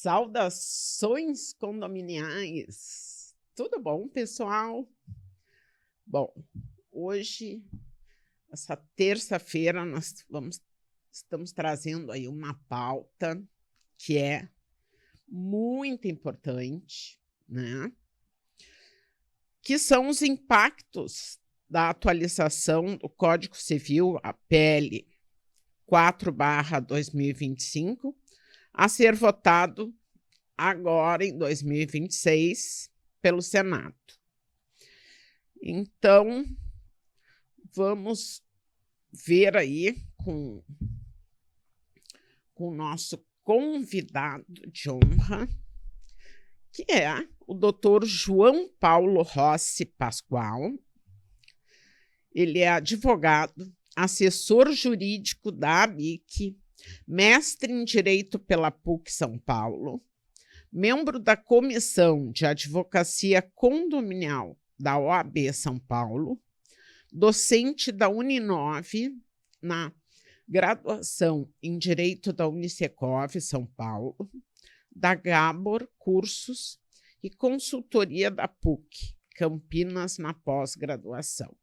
Saudações condominiais. Tudo bom, pessoal? Bom, hoje, essa terça-feira, estamos trazendo aí uma pauta que é muito importante, né? Que são os impactos da atualização do Código Civil, a PL 4/2025, a ser votado agora em 2026 pelo Senado. Então, vamos ver aí com o nosso convidado de honra, que é o doutor João Paulo Rossi Pascoal. Ele é advogado, assessor jurídico da ABIC, mestre em Direito pela PUC São Paulo, membro da Comissão de Advocacia Condominial da OAB São Paulo, docente da Uninove na graduação em Direito da Unicecov São Paulo, da Gabor Cursos e consultoria da PUC Campinas na pós-graduação.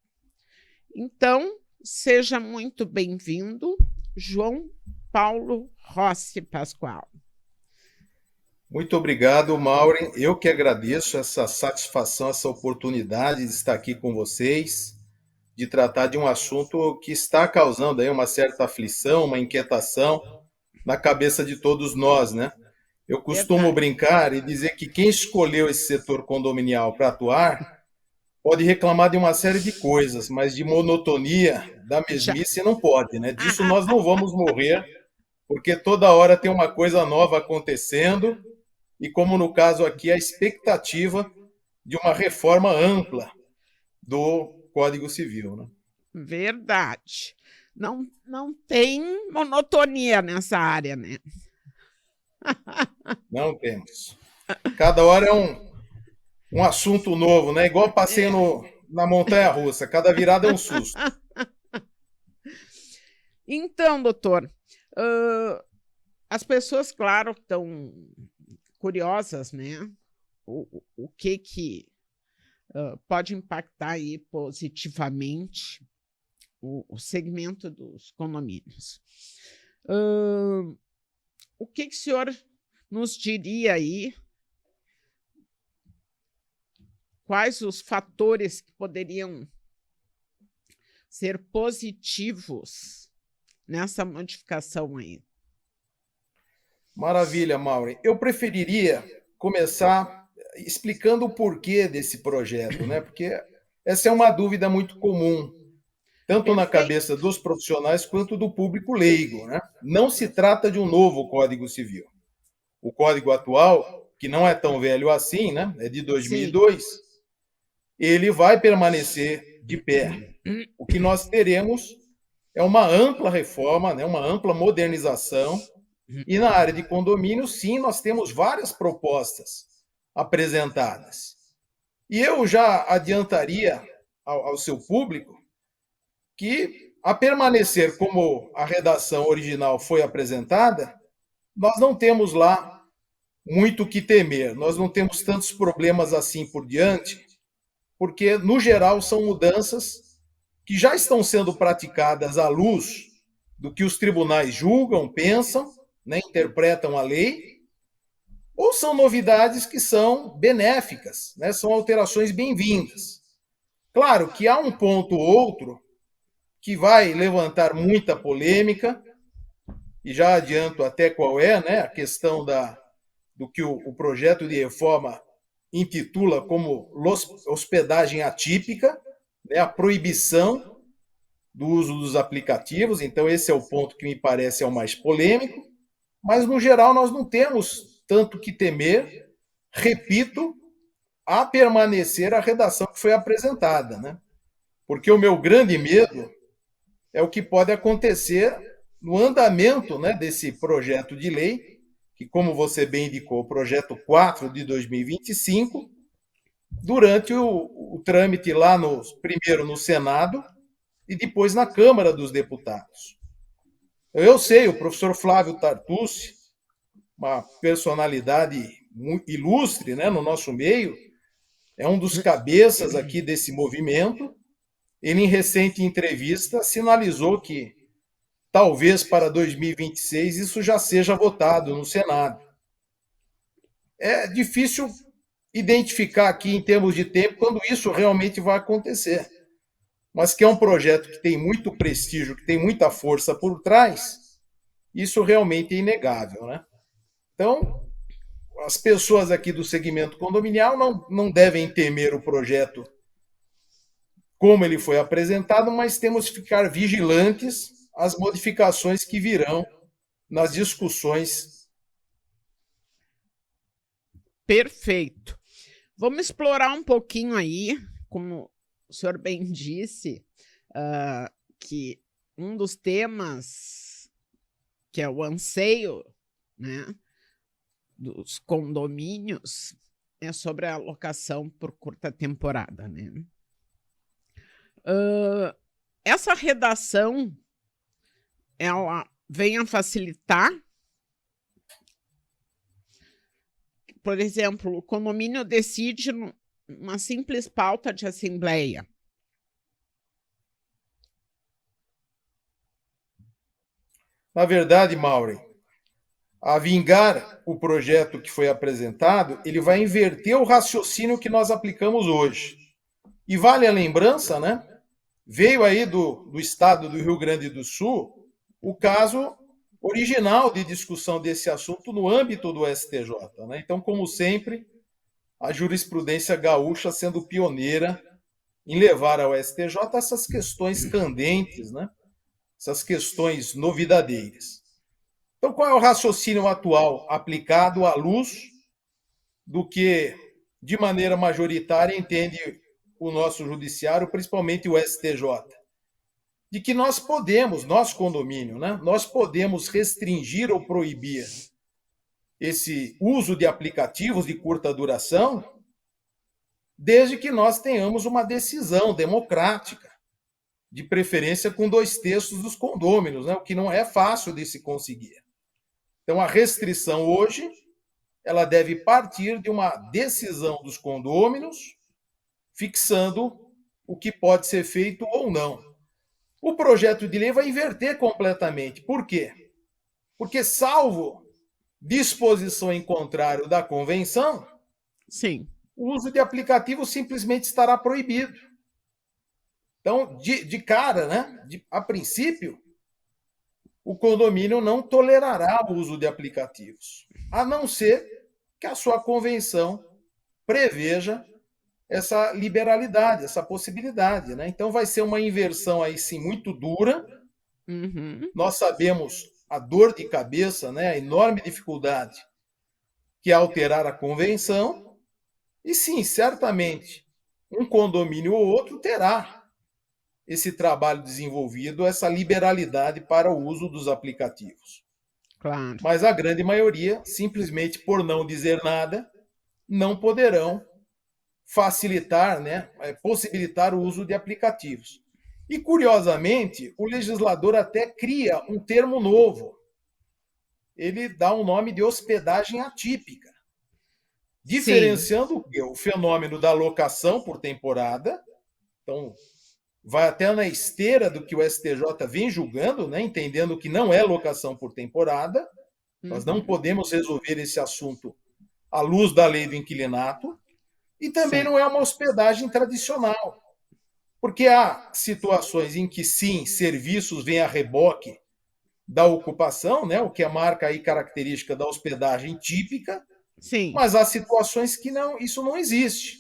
Então, seja muito bem-vindo, João Paulo Rossi Pascoal. Muito obrigado, Maureen. Eu que agradeço essa satisfação, essa oportunidade de estar aqui com vocês, de tratar de um assunto que está causando aí uma certa aflição, uma inquietação na cabeça de todos nós, né? Eu costumo brincar e dizer que quem escolheu esse setor condominial para atuar pode reclamar de uma série de coisas, mas de monotonia, da mesmice não pode, né? Disso nós não vamos morrer, porque toda hora tem uma coisa nova acontecendo e, como no caso aqui, a expectativa de uma reforma ampla do Código Civil, né? Verdade. Não tem monotonia nessa área, né? Não temos. Cada hora é um assunto novo, né? Igual passeio na montanha-russa, cada virada é um susto. Então, doutor, as pessoas, claro, estão curiosas, né? O que pode impactar aí positivamente o segmento dos condomínios. O que o senhor nos diria aí? Quais os fatores que poderiam ser positivos nessa modificação aí? Maravilha, Maureen. Eu preferiria começar explicando o porquê desse projeto, né? Porque essa é uma dúvida muito comum, tanto na cabeça dos profissionais quanto do público leigo, né? Não se trata de um novo Código Civil. O Código atual, que não é tão velho assim, né? É de 2002, sim, ele vai permanecer de pé. O que nós teremos é uma ampla reforma, né? Uma ampla modernização. E na área de condomínio, sim, nós temos várias propostas apresentadas. E eu já adiantaria ao seu público que, a permanecer como a redação original foi apresentada, nós não temos lá muito o que temer, nós não temos tantos problemas assim por diante, porque, no geral, são mudanças que já estão sendo praticadas à luz do que os tribunais julgam, pensam, né, interpretam a lei, ou são novidades que são benéficas, né, são alterações bem-vindas. Claro que há um ponto ou outro que vai levantar muita polêmica, e já adianto até qual é, né, a questão do que o projeto de reforma intitula como hospedagem atípica, né, a proibição do uso dos aplicativos. Então esse é o ponto que me parece é o mais polêmico, mas no geral nós não temos tanto que temer, repito, a permanecer a redação que foi apresentada, né? Porque o meu grande medo é o que pode acontecer no andamento, né, desse projeto de lei, que, como você bem indicou, o projeto 4 de 2025, durante o trâmite lá primeiro no Senado e depois na Câmara dos Deputados. Eu sei, o professor Flávio Tartucci, uma personalidade ilustre, né, no nosso meio, é um dos cabeças aqui desse movimento. Ele, em recente entrevista, sinalizou que talvez para 2026 isso já seja votado no Senado. É difícil identificar aqui em termos de tempo quando isso realmente vai acontecer, mas que é um projeto que tem muito prestígio, que tem muita força por trás, isso realmente é inegável, né? Então, as pessoas aqui do segmento condominial não devem temer o projeto como ele foi apresentado, mas temos que ficar vigilantes às modificações que virão nas discussões. Perfeito. Vamos explorar um pouquinho aí, como o senhor bem disse, que um dos temas que é o anseio, né, dos condomínios é sobre a locação por curta temporada, né? Essa redação, ela vem a facilitar. Por exemplo, o condomínio decide uma simples pauta de assembleia. Na verdade, Maureen, a vingar o projeto que foi apresentado, ele vai inverter o raciocínio que nós aplicamos hoje. E vale a lembrança, né? Veio aí do estado do Rio Grande do Sul o caso original de discussão desse assunto no âmbito do STJ, né? Então, como sempre, a jurisprudência gaúcha sendo pioneira em levar ao STJ essas questões candentes, né? Essas questões novidadeiras. Então, qual é o raciocínio atual aplicado à luz do que, de maneira majoritária, entende o nosso judiciário, principalmente o STJ? De que nós podemos, nós condomínio, né, nós podemos restringir ou proibir esse uso de aplicativos de curta duração, desde que nós tenhamos uma decisão democrática, de preferência com 2/3 dos condôminos, né, o que não é fácil de se conseguir. Então, a restrição hoje, ela deve partir de uma decisão dos condôminos, fixando o que pode ser feito ou não. O projeto de lei vai inverter completamente. Por quê? Porque, salvo disposição em contrário da convenção, sim, o uso de aplicativo simplesmente estará proibido. Então, de cara, né, a princípio, o condomínio não tolerará o uso de aplicativos, a não ser que a sua convenção preveja essa liberalidade, essa possibilidade, né? Então vai ser uma inversão aí sim muito dura. Nós sabemos a dor de cabeça, né, a enorme dificuldade que é alterar a convenção, e sim, certamente, um condomínio ou outro terá esse trabalho desenvolvido, essa liberalidade para o uso dos aplicativos. claro. Mas a grande maioria, simplesmente por não dizer nada, não poderão facilitar, né, possibilitar o uso de aplicativos. E, curiosamente, o legislador até cria um termo novo. Ele dá um nome de hospedagem atípica, diferenciando o fenômeno da locação por temporada. Então, vai até na esteira do que o STJ vem julgando, né, entendendo que não é locação por temporada. Nós não podemos resolver esse assunto à luz da lei do inquilinato. E também não é uma hospedagem tradicional, porque há situações em que, sim, serviços vêm a reboque da ocupação, né, o que é marca aí característica da hospedagem típica, Sim. mas há situações que não, isso não existe.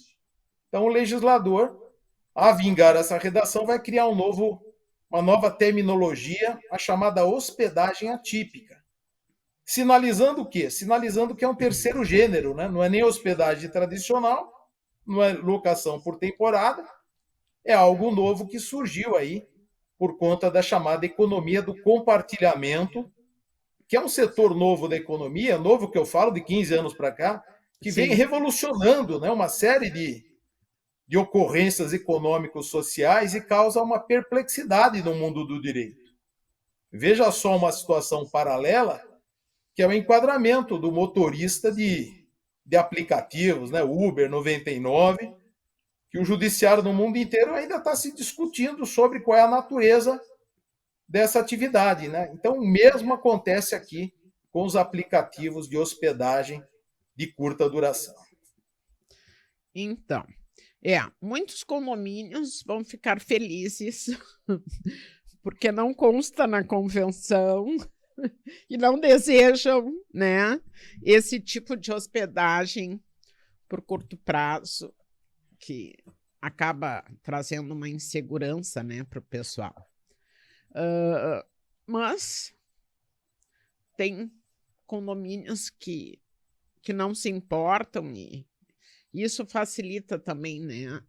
Então, o legislador, a vingar essa redação, vai criar uma nova terminologia, a chamada hospedagem atípica. Sinalizando o quê? Sinalizando que é um terceiro gênero, né? Não é nem hospedagem tradicional, não é locação por temporada, é algo novo que surgiu aí por conta da chamada economia do compartilhamento, que é um setor novo da economia, novo que eu falo de 15 anos para cá, que vem revolucionando, né, uma série de ocorrências econômicos sociais e causa uma perplexidade no mundo do direito. Veja só uma situação paralela que é o enquadramento do motorista de aplicativos, né? Uber 99, que o judiciário no mundo inteiro ainda está se discutindo sobre qual é a natureza dessa atividade, né? Então, o mesmo acontece aqui com os aplicativos de hospedagem de curta duração. Então, muitos condomínios vão ficar felizes porque não consta na convenção e não desejam, né, esse tipo de hospedagem por curto prazo, que acaba trazendo uma insegurança, né, para o pessoal. Mas tem condomínios que não se importam, e isso facilita também, né,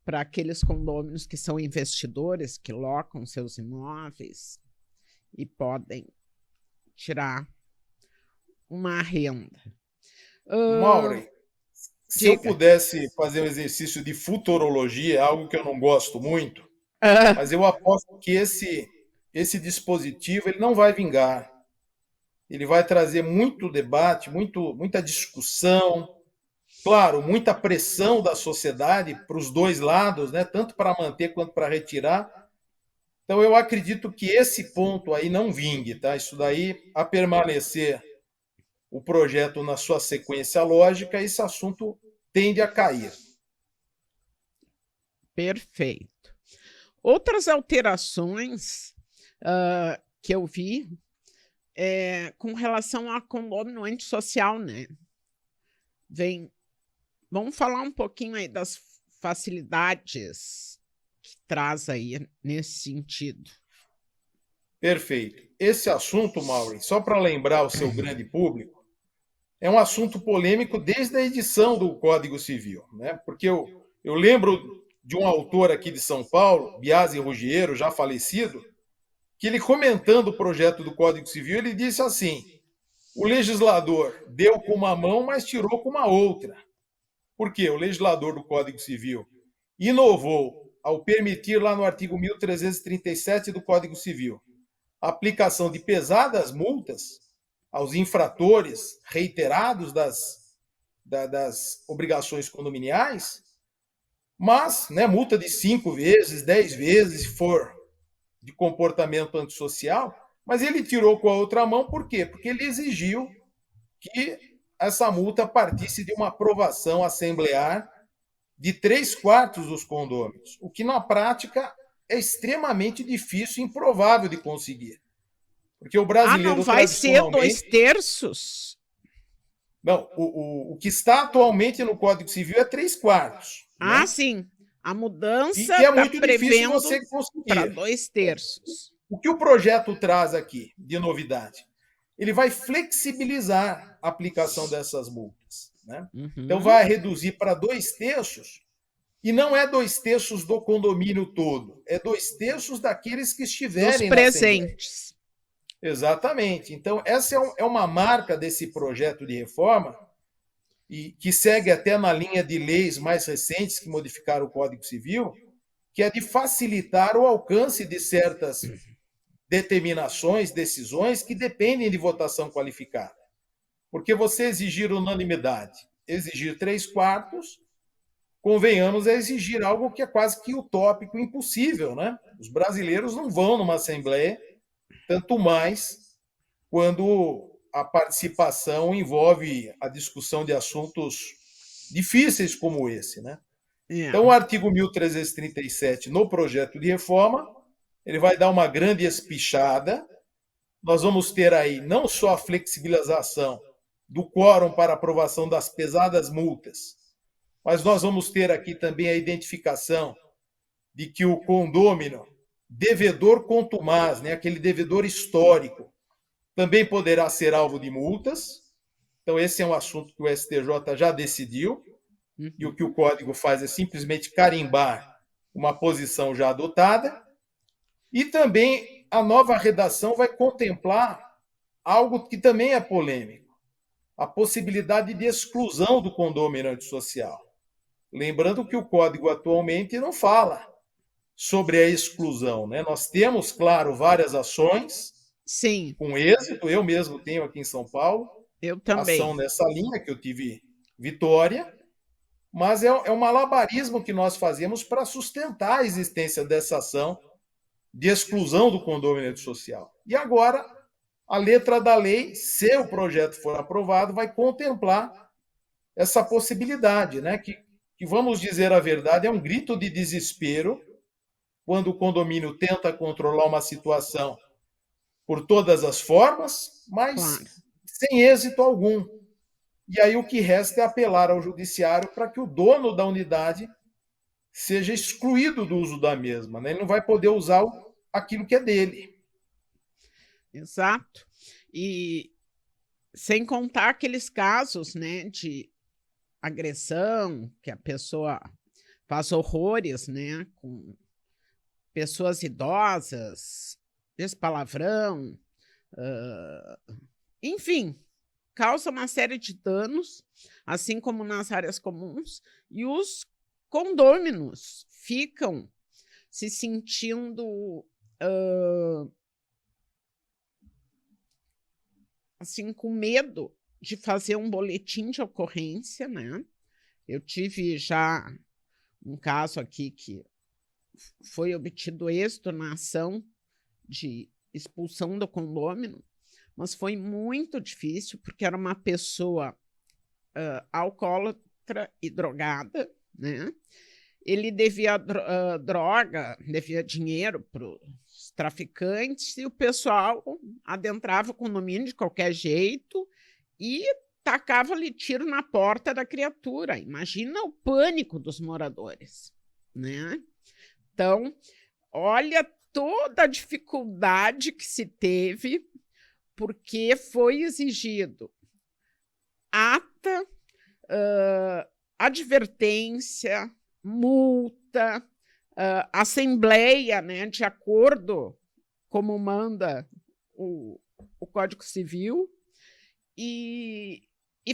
para aqueles condôminos que são investidores, que locam seus imóveis e podem tirar uma renda. Maureen, se eu pudesse fazer um exercício de futurologia, é algo que eu não gosto muito, mas eu aposto que esse dispositivo ele não vai vingar. Ele vai trazer muito debate, muita discussão, claro, muita pressão da sociedade para os dois lados, né? Tanto para manter quanto para retirar. Então, eu acredito que esse ponto aí não vingue, tá? Isso daí, a permanecer o projeto na sua sequência lógica, esse assunto tende a cair. Perfeito. Outras alterações que eu vi com relação a condomínio antissocial, né? Vamos falar um pouquinho aí das facilidades que traz aí nesse sentido. Perfeito. Esse assunto, Maureen, só para lembrar o seu grande público, é um assunto polêmico desde a edição do Código Civil, né? Porque eu lembro de um autor aqui de São Paulo, Biasi Ruggiero, já falecido, que ele comentando o projeto do Código Civil, ele disse assim: o legislador deu com uma mão, mas tirou com uma outra. Por quê? O legislador do Código Civil inovou ao permitir lá no artigo 1337 do Código Civil a aplicação de pesadas multas aos infratores reiterados das obrigações condominiais, mas, né, multa de 5 vezes, 10 vezes, se for de comportamento antissocial, mas ele tirou com a outra mão, por quê? Porque ele exigiu que essa multa partisse de uma aprovação assemblear de 3/4 dos condôminos, o que na prática é extremamente difícil e improvável de conseguir. Porque o brasileiro não vai ser 2/3? Não, o que está atualmente no Código Civil é 3/4. Né? Sim. A mudança está muito difícil você conseguir. Para 2/3. O que o projeto traz aqui de novidade? Ele vai flexibilizar a aplicação dessas multas. Né? Então, vai reduzir para 2/3, e não é 2/3 do condomínio todo, é 2/3 daqueles que estiverem dos presentes. Exatamente. Então, essa é uma marca desse projeto de reforma, e que segue até na linha de leis mais recentes que modificaram o Código Civil, que é de facilitar o alcance de certas determinações, decisões que dependem de votação qualificada. Porque você exigir unanimidade, exigir 3/4, convenhamos, é exigir algo que é quase que utópico, impossível, né? Os brasileiros não vão numa assembleia, tanto mais quando a participação envolve a discussão de assuntos difíceis como esse, né? Então, o artigo 1337, no projeto de reforma, ele vai dar uma grande espichada. Nós vamos ter aí não só a flexibilização do quórum para aprovação das pesadas multas, mas nós vamos ter aqui também a identificação de que o condômino devedor contumaz, né, aquele devedor histórico, também poderá ser alvo de multas. Então, esse é um assunto que o STJ já decidiu, e o que o Código faz é simplesmente carimbar uma posição já adotada. E também a nova redação vai contemplar algo que também é polêmico: a possibilidade de exclusão do condômino antissocial. Lembrando que o Código atualmente não fala sobre a exclusão, né? Nós temos, claro, várias ações Sim, com êxito. Eu mesmo tenho aqui em São Paulo eu ação também. nessa linha, que eu tive vitória, mas é um malabarismo que nós fazemos para sustentar a existência dessa ação de exclusão do condomínio social. E agora, a letra da lei, se o projeto for aprovado, vai contemplar essa possibilidade, né? Que, vamos dizer a verdade, é um grito de desespero quando o condomínio tenta controlar uma situação por todas as formas, Claro. mas sem êxito algum. E aí o que resta é apelar ao judiciário para que o dono da unidade seja excluído do uso da mesma, né? Ele não vai poder usar aquilo que é dele. Exato. E sem contar aqueles casos, né, de agressão, que a pessoa faz horrores, né, com pessoas idosas, esse palavrão, enfim, causa uma série de danos, assim como nas áreas comuns, e os condôminos ficam se sentindo assim, com medo de fazer um boletim de ocorrência, né? Eu tive já um caso aqui que foi obtido êxito na ação de expulsão do condômino, mas foi muito difícil, porque era uma pessoa alcoólatra e drogada, né? Ele devia droga, devia dinheiro para os traficantes, e o pessoal adentrava o condomínio de qualquer jeito e tacava-lhe tiro na porta da criatura. Imagina o pânico dos moradores, né? Então, olha toda a dificuldade que se teve, porque foi exigido ata, advertência, multa, assembleia, né, de acordo como manda o Código Civil, e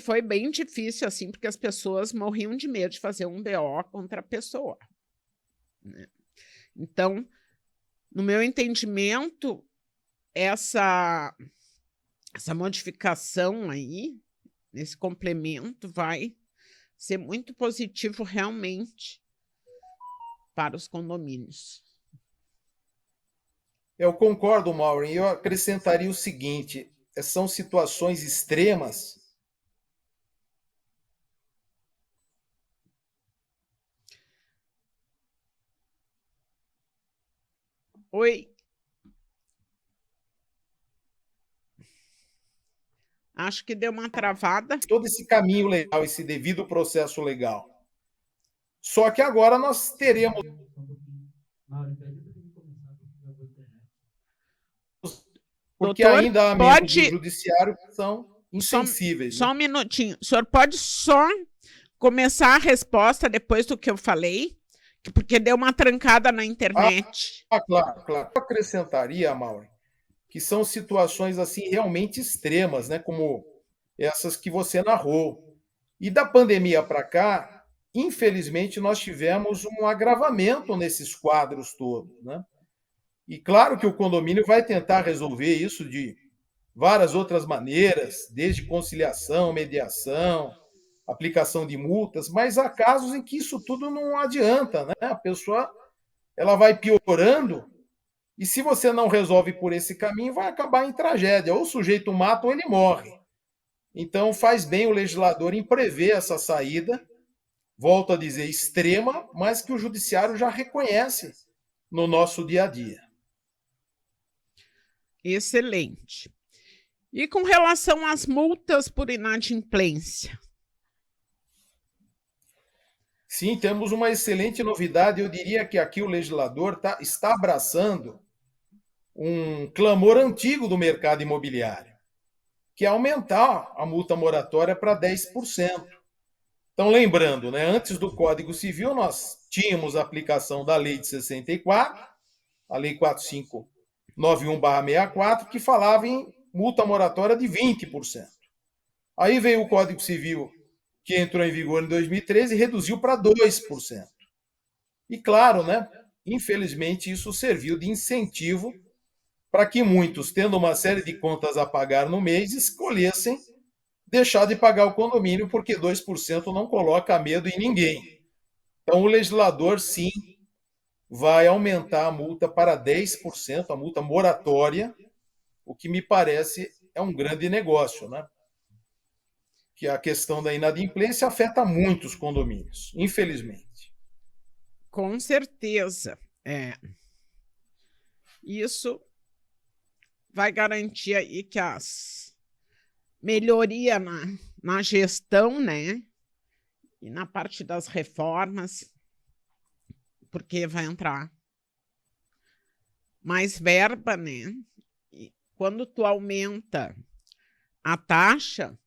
foi bem difícil, assim, porque as pessoas morriam de medo de fazer um BO contra a pessoa, né? Então, no meu entendimento, essa modificação aí, esse complemento, vai ser muito positivo realmente para os condomínios. Eu concordo, Maureen. Eu acrescentaria o seguinte: são situações extremas. Oi. Acho que deu uma travada. Todo esse caminho legal, esse devido processo legal. Só que agora nós teremos. Porque Doutor, ainda há membros do judiciário que são insensíveis. Só um minutinho. O senhor pode só começar a resposta depois do que eu falei? Porque deu uma trancada na internet. Claro. Eu acrescentaria, Maureen, que são situações assim realmente extremas, né? Como essas que você narrou. E da pandemia para cá, infelizmente, nós tivemos um agravamento nesses quadros todos, né? E claro que o condomínio vai tentar resolver isso de várias outras maneiras, desde conciliação, mediação, aplicação de multas, mas há casos em que isso tudo não adianta, né? A pessoa ela vai piorando e se você não resolve por esse caminho, vai acabar em tragédia. Ou o sujeito mata ou ele morre. Então faz bem o legislador em prever essa saída, volto a dizer, extrema, mas que o judiciário já reconhece no nosso dia a dia. Excelente. E com relação às multas por inadimplência? Sim, temos uma excelente novidade. Eu diria que aqui o legislador está abraçando um clamor antigo do mercado imobiliário, que é aumentar a multa moratória para 10%. Então, lembrando, né, antes do Código Civil, nós tínhamos a aplicação da Lei de 64, a Lei 4591/64, que falava em multa moratória de 20%. Aí veio o Código Civil, que entrou em vigor em 2013 e reduziu para 2%. E claro, né, infelizmente isso serviu de incentivo para que muitos, tendo uma série de contas a pagar no mês, escolhessem deixar de pagar o condomínio, porque 2% não coloca medo em ninguém. Então, o legislador, sim, vai aumentar a multa para 10%, a multa moratória, o que me parece é um grande negócio, né? Que a questão da inadimplência afeta muitos condomínios, infelizmente. Com certeza. Isso vai garantir aí que as melhoria na gestão, né? E na parte das reformas, porque vai entrar mais verba, né? E quando tu aumenta a taxa,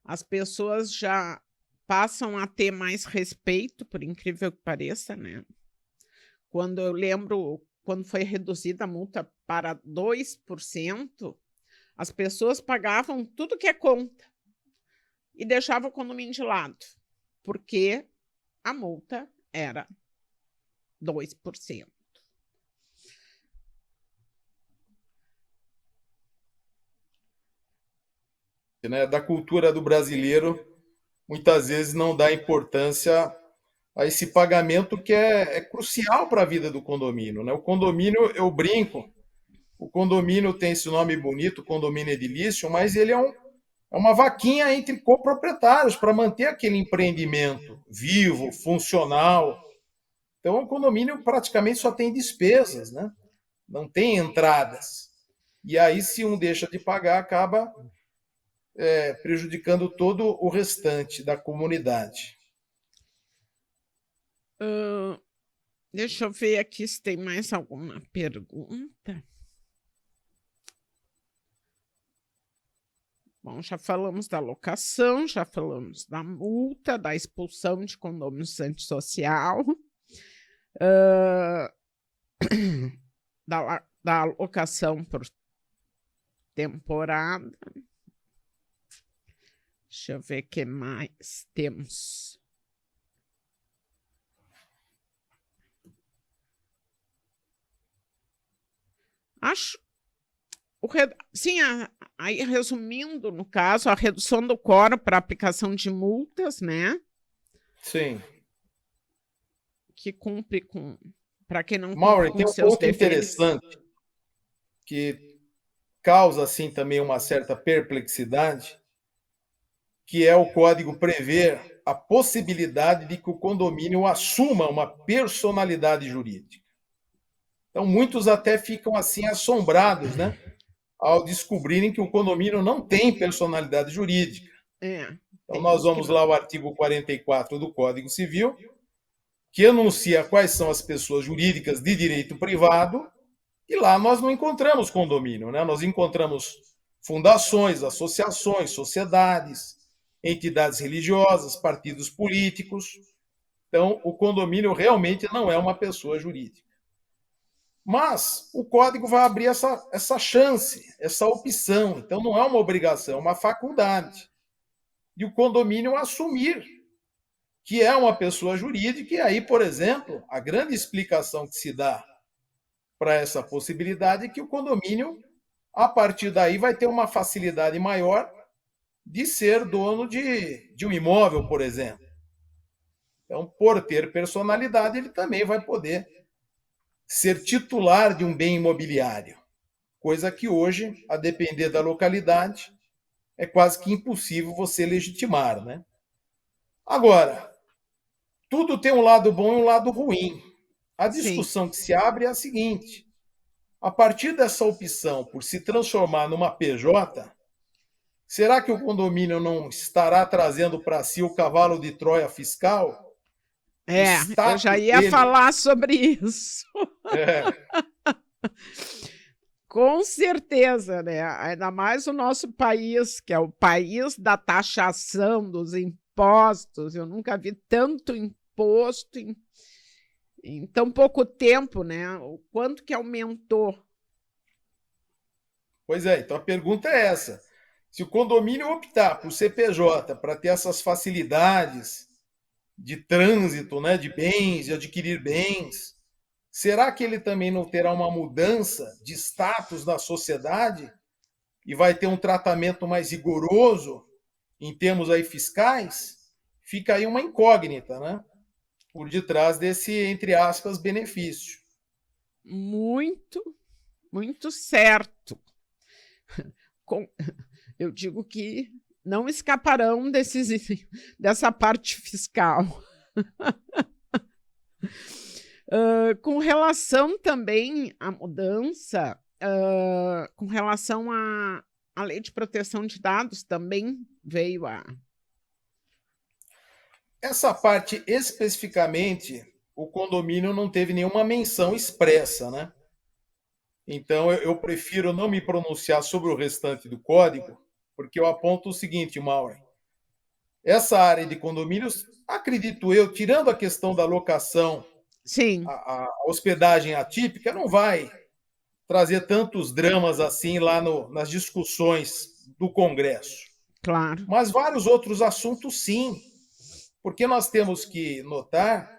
as pessoas já passam a ter mais respeito, por incrível que pareça, né? Quando eu lembro, quando foi reduzida a multa para 2%, as pessoas pagavam tudo que é conta e deixavam o condomínio de lado, porque a multa era 2%. Né? Da cultura do brasileiro, muitas vezes não dá importância a esse pagamento que é crucial para a vida do condomínio. Né? O condomínio, eu brinco, o condomínio tem esse nome bonito, condomínio edilício, mas ele é uma vaquinha entre coproprietários para manter aquele empreendimento vivo, funcional. Então, o condomínio praticamente só tem despesas, né? Não tem entradas. E aí, se um deixa de pagar, acaba prejudicando todo o restante da comunidade. Deixa eu ver aqui se tem mais alguma pergunta. Bom, já falamos da locação, já falamos da multa, da expulsão de condomínios antissocial, da locação por temporada. Deixa eu ver o que mais temos. Acho. Sim, aí resumindo, no caso, a redução do quórum para aplicação de multas, né? Sim. Que cumpre com. Para quem não Mauro, cumpre com tem um seus ponto deveres. interessante que causa, assim, também uma certa perplexidade, que é o código prever a possibilidade de que o condomínio assuma uma personalidade jurídica. Então, muitos até ficam assim assombrados, né? Ao descobrirem que o condomínio não tem personalidade jurídica. Então, nós vamos lá ao artigo 44 do Código Civil, que enuncia quais são as pessoas jurídicas de direito privado, e lá nós não encontramos condomínio, né? Nós encontramos fundações, associações, sociedades, entidades religiosas, partidos políticos. Então, o condomínio realmente não é uma pessoa jurídica. Mas o código vai abrir essa chance, essa opção. Então, não é uma obrigação, é uma faculdade de o condomínio assumir que é uma pessoa jurídica. E aí, por exemplo, a grande explicação que se dá para essa possibilidade é que o condomínio, a partir daí, vai ter uma facilidade maior de ser dono de um imóvel, por exemplo. Então, por ter personalidade, ele também vai poder ser titular de um bem imobiliário, coisa que hoje, a depender da localidade, é quase que impossível você legitimar, né? Agora, tudo tem um lado bom e um lado ruim. A discussão que se abre é a seguinte: a partir dessa opção por se transformar numa PJ, será que o condomínio não estará trazendo para si o cavalo de Troia fiscal? Eu já ia falar sobre isso. Com certeza, né? Ainda mais o nosso país, que é o país da taxação dos impostos. Eu nunca vi tanto imposto em tão pouco tempo, né? O quanto que aumentou. Pois é, então a pergunta é essa. Se o condomínio optar por CPJ para ter essas facilidades de trânsito, né, de bens, de adquirir bens, será que ele também não terá uma mudança de status na sociedade e vai ter um tratamento mais rigoroso em termos aí fiscais? Fica aí uma incógnita, né? Por detrás desse, entre aspas, benefício. Muito, muito certo. Eu digo que não escaparão dessa parte fiscal. Com relação também à mudança, com relação à lei de proteção de dados, também veio a... Essa parte, especificamente, o condomínio não teve nenhuma menção expressa, né? Então, eu prefiro não me pronunciar sobre o restante do código, porque eu aponto o seguinte, Maureen. Essa área de condomínios, acredito eu, tirando a questão da locação, Sim, a hospedagem atípica, não vai trazer tantos dramas assim lá nas discussões do Congresso. claro. Mas vários outros assuntos, sim. Porque nós temos que notar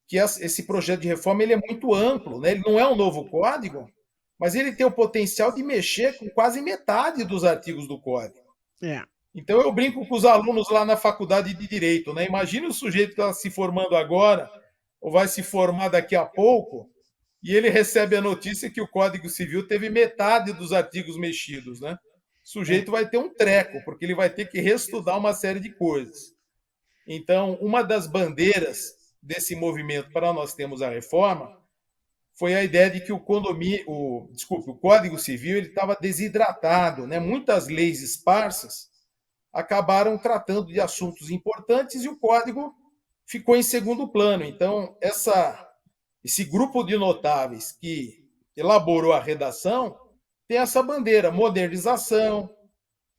que esse projeto de reforma ele é muito amplo, né? Ele não é um novo código, mas ele tem o potencial de mexer com quase metade dos artigos do código. É. Então eu brinco com os alunos lá na faculdade de Direito, né? Imagina o sujeito que está se formando agora, ou vai se formar daqui a pouco, e ele recebe a notícia que o Código Civil teve metade dos artigos mexidos, né? O sujeito vai ter um treco, porque ele vai ter que reestudar uma série de coisas. Então, uma das bandeiras desse movimento para nós termos a reforma foi a ideia de que o Código Civil ele estava desidratado, né? Muitas leis esparsas acabaram tratando de assuntos importantes e o código ficou em segundo plano. Então, esse grupo de notáveis que elaborou a redação tem essa bandeira, modernização,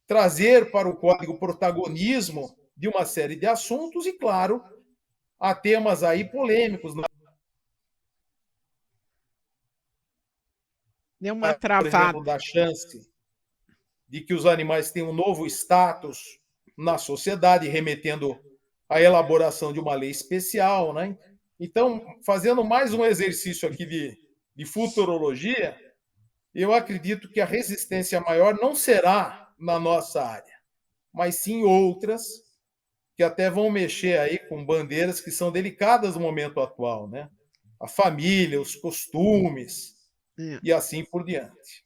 trazer para o código protagonismo de uma série de assuntos e, claro, há temas aí polêmicos. Deu uma Por exemplo, travada. da chance de que os animais tenham um novo status na sociedade, remetendo à elaboração de uma lei especial, né? Então, fazendo mais um exercício aqui de futurologia, eu acredito que a resistência maior não será na nossa área, mas sim outras que até vão mexer aí com bandeiras que são delicadas no momento atual, né? A família, os costumes e assim por diante.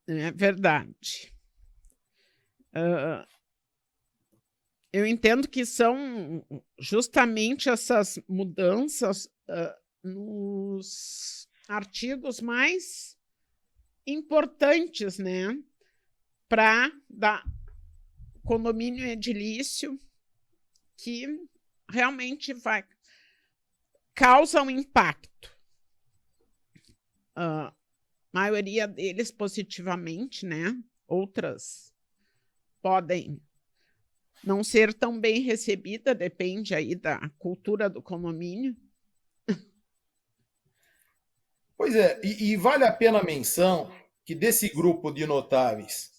É verdade. Eu entendo que são justamente essas mudanças nos artigos mais importantes, né, para dar condomínio edilício que realmente causa um impacto. A maioria deles positivamente, né? Outras podem não ser tão bem recebida, depende aí da cultura do condomínio. Pois é, e vale a pena a menção que desse grupo de notáveis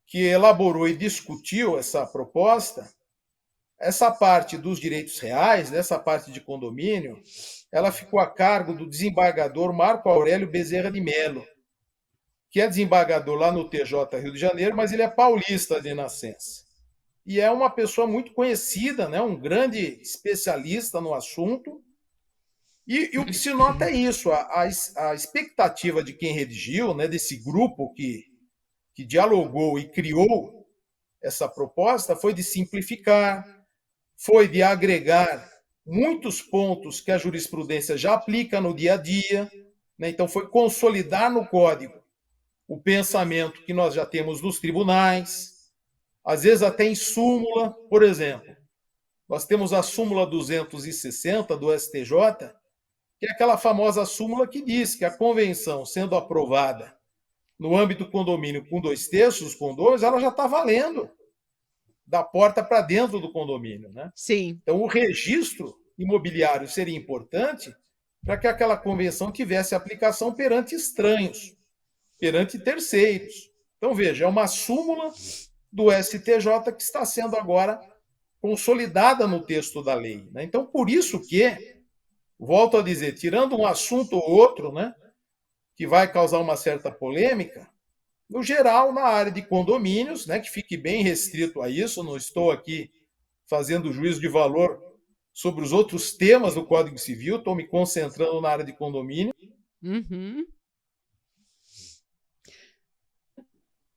que elaborou e discutiu essa proposta, essa parte dos direitos reais, essa parte de condomínio, ela ficou a cargo do desembargador Marco Aurélio Bezerra de Mello, que é desembargador lá no TJ Rio de Janeiro, mas ele é paulista de nascença. E é uma pessoa muito conhecida, né? Um grande especialista no assunto. E o que se nota é isso, a expectativa de quem redigiu, né, desse grupo que dialogou e criou essa proposta, foi de simplificar, foi de agregar muitos pontos que a jurisprudência já aplica no dia a dia, né? Então foi consolidar no código o pensamento que nós já temos nos tribunais, às vezes até em súmula, por exemplo. Nós temos a súmula 260 do STJ, que é aquela famosa súmula que diz que a convenção, sendo aprovada no âmbito do condomínio com 2/3 dos condôminos, ela já está valendo da porta para dentro do condomínio, né? Sim. Então, o registro imobiliário seria importante para que aquela convenção tivesse aplicação perante estranhos, perante terceiros. Então, veja, é uma súmula do STJ que está sendo agora consolidada no texto da lei, né? Então, por isso que volto a dizer, tirando um assunto ou outro, né, que vai causar uma certa polêmica, no geral, na área de condomínios, né, que fique bem restrito a isso, não estou aqui fazendo juízo de valor sobre os outros temas do Código Civil, estou me concentrando na área de condomínio. Uhum.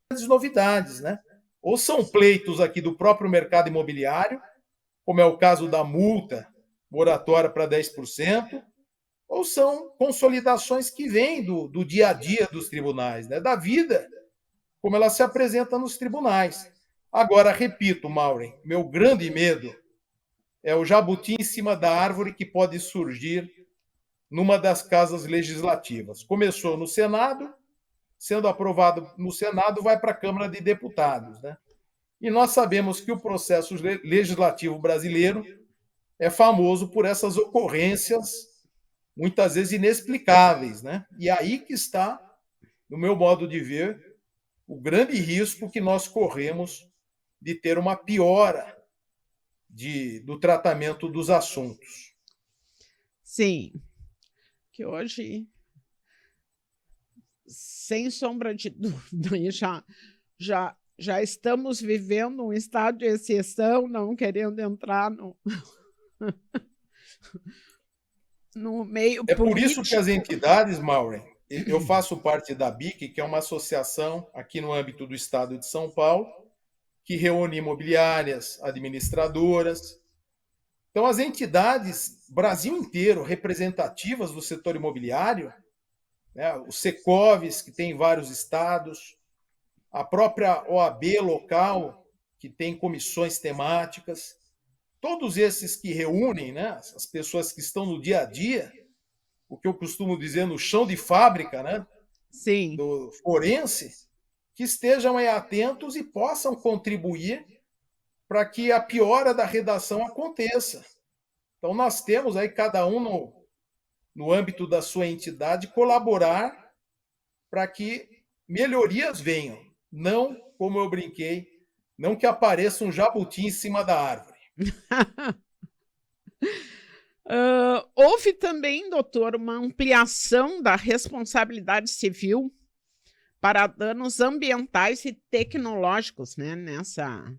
As novidades, né? Ou são pleitos aqui do próprio mercado imobiliário, como é o caso da multa moratória para 10%, ou são consolidações que vêm do dia a dia dos tribunais, né? Da vida, como ela se apresenta nos tribunais. Agora, repito, Maureen, meu grande medo é o jabuti em cima da árvore que pode surgir numa das casas legislativas. Começou no Senado, sendo aprovado no Senado, vai para a Câmara de Deputados, né? E nós sabemos que o processo legislativo brasileiro é famoso por essas ocorrências, muitas vezes inexplicáveis, né? E aí que está, no meu modo de ver, o grande risco que nós corremos de ter uma piora do tratamento dos assuntos. Sim, que hoje, sem sombra de dúvida, já estamos vivendo um estado de exceção, não querendo entrar no meio É por político. isso que as entidades, Maureen, eu faço parte da BIC, que é uma associação aqui no âmbito do Estado de São Paulo, que reúne imobiliárias, administradoras. Então, as entidades, Brasil inteiro, representativas do setor imobiliário, né, os Secovs, que tem em vários estados, a própria OAB local, que tem comissões temáticas, todos esses que reúnem, né, as pessoas que estão no dia a dia, o que eu costumo dizer no chão de fábrica, né, Sim. do forense, que estejam aí atentos e possam contribuir para que a piora da redação aconteça. Então, nós temos aí, cada um no âmbito da sua entidade, colaborar para que melhorias venham. Não, como eu brinquei, não que apareça um jabuti em cima da árvore. Houve também, doutor, uma ampliação da responsabilidade civil para danos ambientais e tecnológicos, né, nessa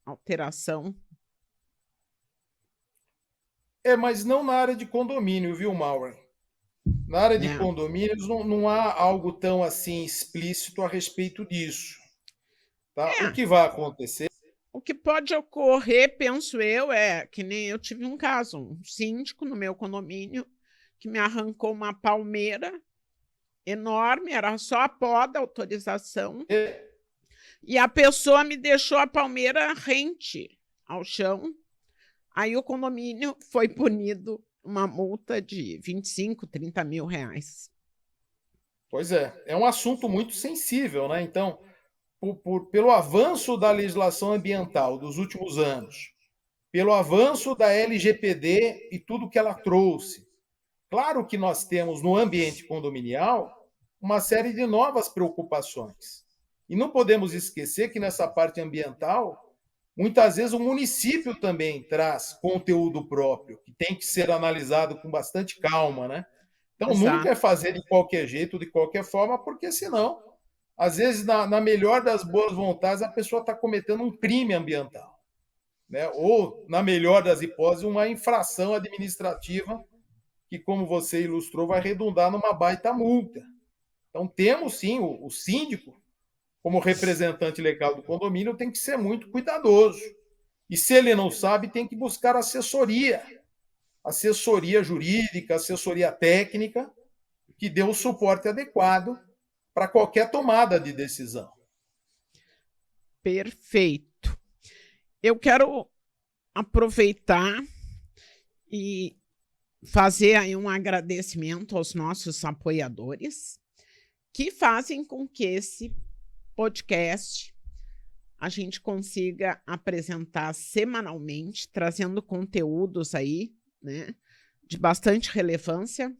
alteração. Mas não na área de condomínio, viu, Maureen? Na área de condomínios não há algo tão assim explícito a respeito disso. Tá? O que vai acontecer? O que pode ocorrer, penso eu, é que nem eu tive um caso, um síndico no meu condomínio que me arrancou uma palmeira enorme, era só a poda, autorização, e a pessoa me deixou a palmeira rente ao chão. Aí o condomínio foi punido uma multa de 25, 30 mil reais. Pois é um assunto muito sensível, né? Então, pelo avanço da legislação ambiental dos últimos anos, pelo avanço da LGPD e tudo que ela trouxe, claro que nós temos no ambiente condominial uma série de novas preocupações. E não podemos esquecer que nessa parte ambiental, muitas vezes o município também traz conteúdo próprio, que tem que ser analisado com bastante calma, né? Então, Exato. nunca é fazer de qualquer jeito, de qualquer forma, porque senão, às vezes, na melhor das boas vontades, a pessoa está cometendo um crime ambiental, né? Ou, na melhor das hipóteses, uma infração administrativa que, como você ilustrou, vai redundar numa baita multa. Então, temos sim, o síndico, como representante legal do condomínio, tem que ser muito cuidadoso. E se ele não sabe, tem que buscar assessoria jurídica, assessoria técnica, que dê o suporte adequado para qualquer tomada de decisão. Perfeito. Eu quero aproveitar e fazer aí um agradecimento aos nossos apoiadores que fazem com que esse podcast a gente consiga apresentar semanalmente, trazendo conteúdos aí, né, de bastante relevância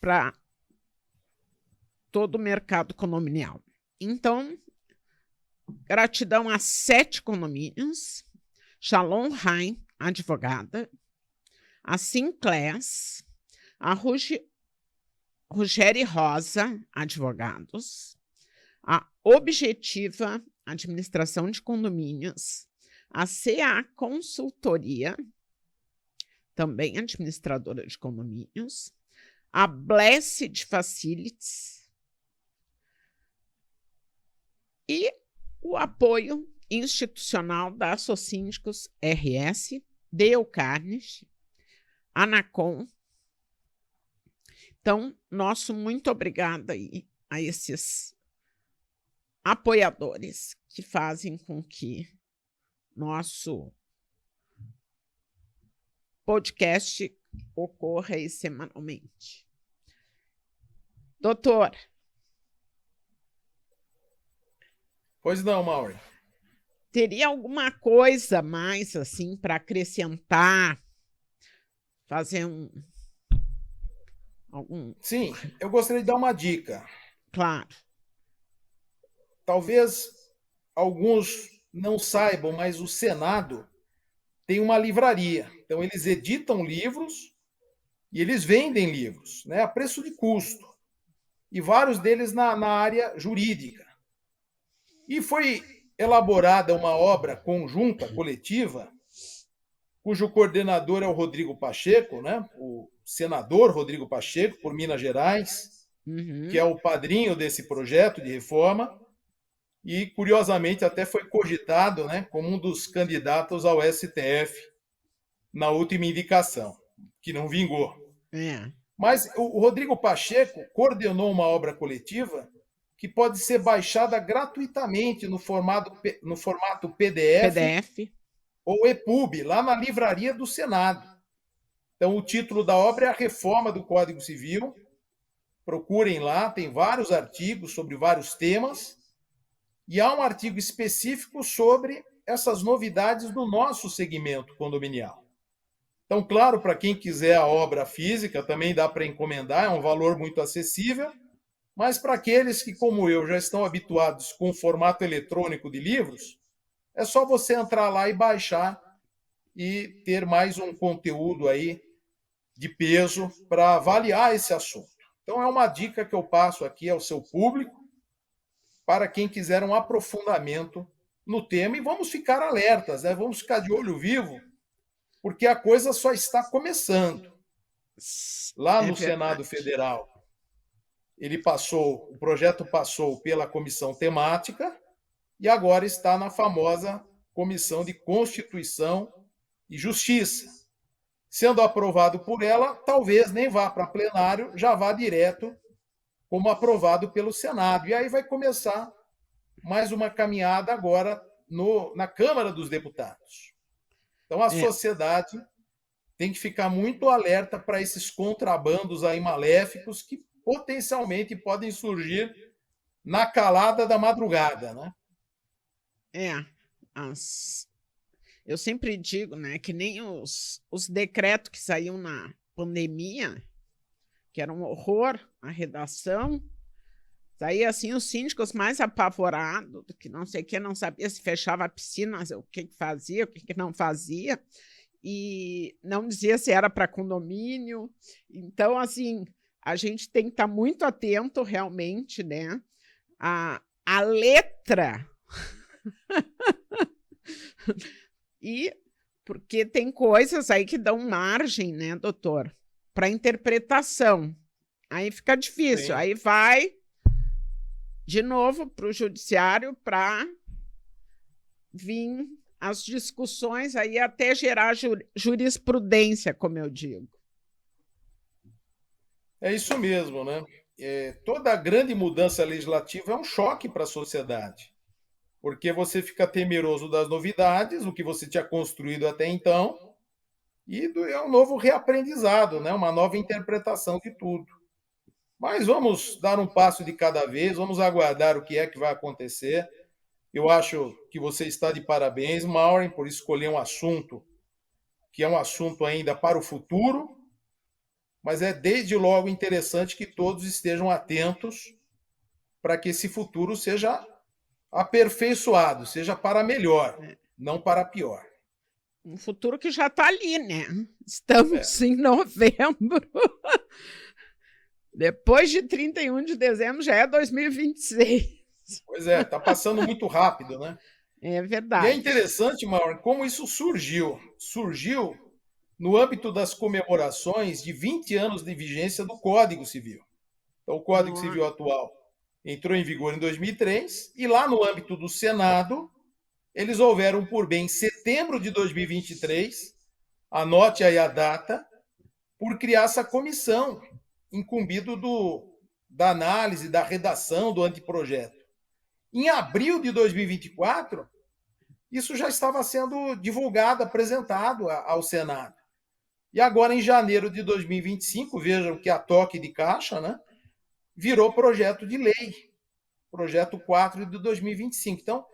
para todo o mercado condominial. Então, gratidão a 7 condomínios, Shalom Rain, advogada, a Sinclass, a Ruggeri Rosa Advogados, a Objetiva Administração de Condomínios, a CA Consultoria, também administradora de condomínios, a Blessed Facilities e o apoio institucional da Assocíndicos RS, Dale Carnegie, Anacom. Então, nosso muito obrigada aí a esses apoiadores que fazem com que nosso podcast ocorra aí semanalmente. Doutor. Pois não, Mauri. Teria alguma coisa mais assim para acrescentar? Fazer algum... Sim, eu gostaria de dar uma dica. Claro. Talvez alguns não saibam, mas o Senado tem uma livraria. Então, eles editam livros e eles vendem livros, né, a preço de custo. E vários deles na área jurídica. E foi elaborada uma obra conjunta, coletiva, cujo coordenador é o Rodrigo Pacheco, né, o senador Rodrigo Pacheco, por Minas Gerais, que é o padrinho desse projeto de reforma. E, curiosamente, até foi cogitado, né, como um dos candidatos ao STF na última indicação, que não vingou. Mas o Rodrigo Pacheco coordenou uma obra coletiva que pode ser baixada gratuitamente no formato PDF ou EPUB, lá na livraria do Senado. Então, o título da obra é A Reforma do Código Civil. Procurem lá, tem vários artigos sobre vários temas. E há um artigo específico sobre essas novidades do nosso segmento condominial. Então, claro, para quem quiser a obra física, também dá para encomendar, é um valor muito acessível, mas para aqueles que, como eu, já estão habituados com o formato eletrônico de livros, é só você entrar lá e baixar e ter mais um conteúdo aí de peso para avaliar esse assunto. Então, é uma dica que eu passo aqui ao seu público, para quem quiser um aprofundamento no tema. E vamos ficar alertas, né? Vamos ficar de olho vivo, porque a coisa só está começando. Lá no Senado Federal, o projeto passou pela comissão temática e agora está na famosa Comissão de Constituição e Justiça. Sendo aprovado por ela, talvez nem vá para plenário, já vá direto como aprovado pelo Senado. E aí vai começar mais uma caminhada agora na Câmara dos Deputados. Então, a sociedade tem que ficar muito alerta para esses contrabandos aí maléficos que potencialmente podem surgir na calada da madrugada, né? Eu sempre digo, né, que nem os decretos que saíam na pandemia, que era um horror a redação, daí assim os síndicos mais apavorados, que não sei o que, não sabia se fechava a piscina, o que fazia, o que não fazia, e não dizia se era para condomínio. Então, assim, a gente tem que estar muito atento realmente, né, a letra. E porque tem coisas aí que dão margem, né, doutor, para interpretação. Aí fica difícil. Sim. Aí vai de novo para o judiciário para vir as discussões aí até gerar jurisprudência, como eu digo. É isso mesmo, né? Toda grande mudança legislativa é um choque para a sociedade, porque você fica temeroso das novidades, o que você tinha construído até então, e é um novo reaprendizado, né? Uma nova interpretação de tudo. Mas vamos dar um passo de cada vez, vamos aguardar o que é que vai acontecer. Eu acho que você está de parabéns, Maureen, por escolher um assunto que é um assunto ainda para o futuro, mas é desde logo interessante que todos estejam atentos para que esse futuro seja aperfeiçoado, seja para melhor, não para pior. Um futuro que já está ali, né? Estamos em novembro. Depois de 31 de dezembro já é 2026. Pois é, está passando muito rápido, né? É E verdade. é interessante, Mauro, como isso surgiu. Surgiu no âmbito das comemorações de 20 anos de vigência do Código Civil. Então, o Código Civil atual entrou em vigor em 2003 e lá no âmbito do Senado, eles houveram por bem, em setembro de 2023, anote aí a data, por criar essa comissão, incumbido da análise, da redação do anteprojeto. Em abril de 2024, isso já estava sendo divulgado, apresentado ao Senado. E agora, em janeiro de 2025, vejam que a toque de caixa, né, virou projeto de lei, projeto 4 de 2025. Então,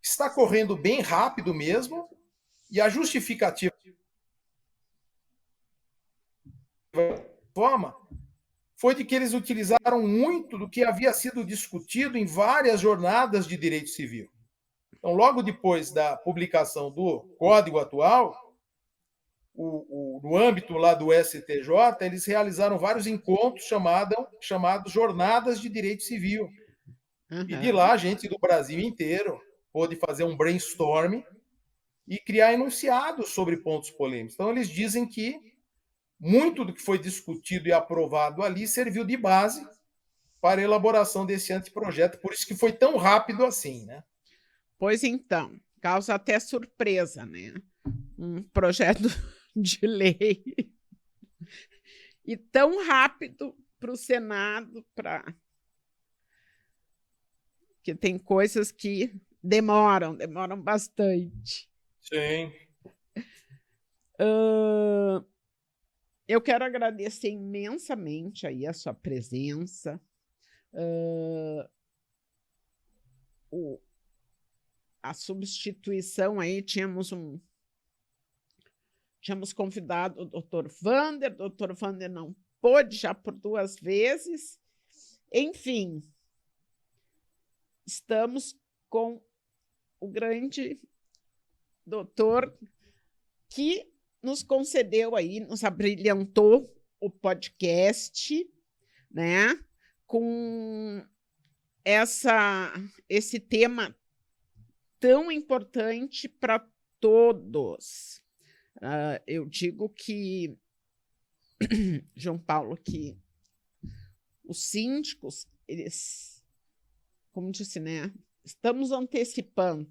está correndo bem rápido mesmo, e a justificativa forma foi de que eles utilizaram muito do que havia sido discutido em várias jornadas de direito civil. Então, logo depois da publicação do Código atual, no âmbito lá do STJ, eles realizaram vários encontros chamados Jornadas de Direito Civil. E de lá, a gente do Brasil inteiro pôde fazer um brainstorm e criar enunciados sobre pontos polêmicos. Então, eles dizem que muito do que foi discutido e aprovado ali serviu de base para a elaboração desse anteprojeto, por isso que foi tão rápido assim, né? Pois então, causa até surpresa, né? Um projeto de lei e tão rápido para o Senado, que tem coisas que demoram bastante. Sim. Eu quero agradecer imensamente aí a sua presença. A substituição aí, tínhamos convidado o doutor Wander não pôde já por 2 vezes. Enfim, estamos com o grande doutor que nos concedeu aí, nos abrilhantou o podcast, né, com esse tema tão importante para todos. Eu digo que, João Paulo, que os síndicos, eles, como disse, né, estamos antecipando,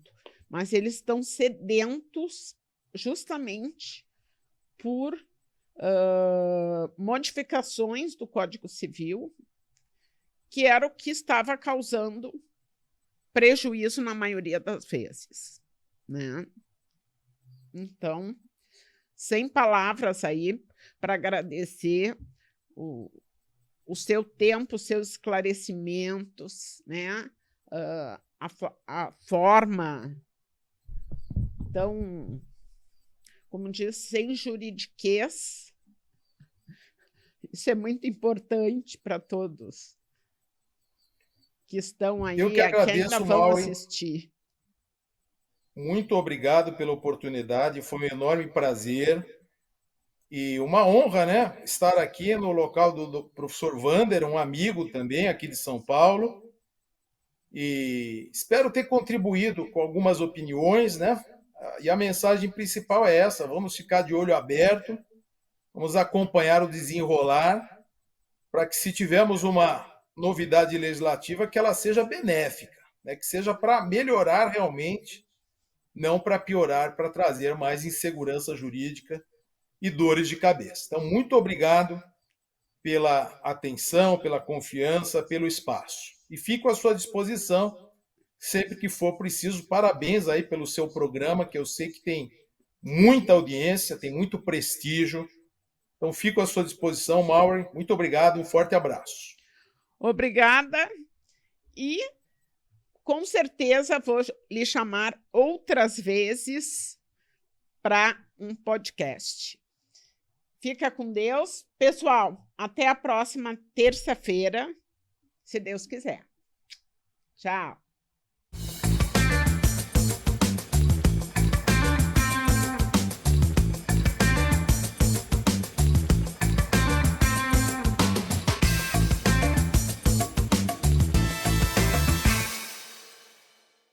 mas eles estão sedentos justamente por modificações do Código Civil, que era o que estava causando prejuízo na maioria das vezes, né? Então, sem palavras aí para agradecer o seu tempo, os seus esclarecimentos, né? A forma tão, como diz, sem juridiquês. Isso é muito importante para todos que estão aí, Eu que agradeço, que ainda vão Mauro, assistir. Muito obrigado pela oportunidade, foi um enorme prazer e uma honra, né, estar aqui no local do professor Wander, um amigo também aqui de São Paulo, e espero ter contribuído com algumas opiniões, né, e a mensagem principal é essa: vamos ficar de olho aberto, vamos acompanhar o desenrolar, para que, se tivermos uma novidade legislativa, que ela seja benéfica, né, que seja para melhorar realmente, não para piorar, para trazer mais insegurança jurídica e dores de cabeça. Então, muito obrigado pela atenção, pela confiança, pelo espaço. E fico à sua disposição sempre que for preciso. Parabéns aí pelo seu programa, que eu sei que tem muita audiência, tem muito prestígio. Então, fico à sua disposição, Mauro. Muito obrigado, um forte abraço. Obrigada e com certeza vou lhe chamar outras vezes para um podcast. Fica com Deus. Pessoal, até a próxima terça-feira, se Deus quiser. Tchau.